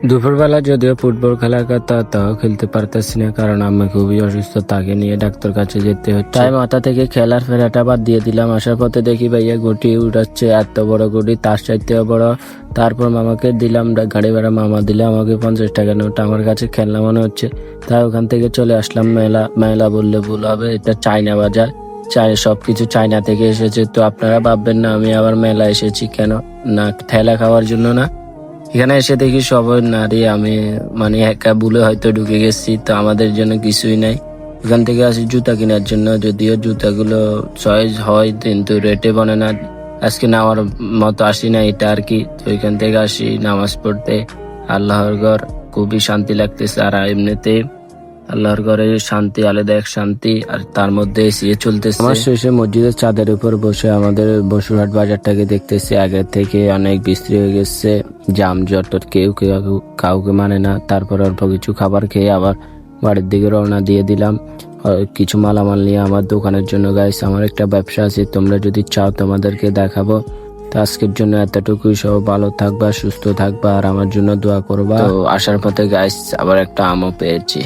দুপুরবেলা যদিও ফুটবল খেলার কথা, তাও খেলতে পারতেছি না, কারণ আমি খুবই অসুস্থ। তাকে নিয়ে ডাক্তার কাছে যেতে হচ্ছে। তাই মাথা থেকে খেলার ফেরাটা বাদ দিয়ে দিলাম। আসার পথে দেখি ভাইয়া গুটি উঠাচ্ছে, এত বড় গুটি, তার চাইতেও বড়। তারপর মামাকে দিলাম, গাড়ি ভাড়া মামা দিলে আমাকে 50 টাকা নোট। আমার কাছে খেলনা মনে হচ্ছে, তাই ওখান থেকে চলে আসলাম। মেলা মেলা বললে ভুল হবে, এটা চায়না বাজার। সবকিছু চায়না থেকে এসেছে। তো আপনারা ভাববেন না আমি আবার মেলা এসেছি কেন, না ঠেলা খাওয়ার জন্য না। এখানে এসে দেখি সবাই নারী, আমি মানে একা ভুলে হয়তো ঢুকে গেছি। তো আমাদের জন্য কিছুই নাই। এখান থেকে আসি জুতা কেনার জন্য, যদিও জুতাগুলো চয়েস হয় কিন্তু রেটে বনে না। আজকে নেওয়ার মতো আসি না, এটা আর কি। তো এখান থেকে আসি নামাজ পড়তে। আল্লাহর ঘর, খুবই শান্তি লাগতেছে। আর এমনিতে আল্লাহর ঘরে শান্তি, আলাদা এক শান্তি। আর তার মধ্যে এসি চলতেছে। আমার শেষে মসজিদের চাঁদের উপর বসে আমাদের বসুরহাট বাজারটাকে দেখতেছি। আগের থেকে অনেক বিস্তৃত হয়ে গেছে, যানজট, কেউ কাউকে মানে না। তারপর অল্প কিছু খাবার খেয়ে আবার বাড়ির দিকে রওনা দিয়ে দিলাম। কিছু মালামাল নিয়ে আমার দোকানের জন্য। গাইস, আমার একটা ব্যবসা আছে, তোমরা যদি চাও তোমাদেরকে দেখাবো। তো আজকের জন্য এতটুকুই। সব ভালো থাকবা, সুস্থ থাকবা, আর আমার জন্য দোয়া করবা। তো আসার পথে গাইস আবার একটা আমও পেয়েছি।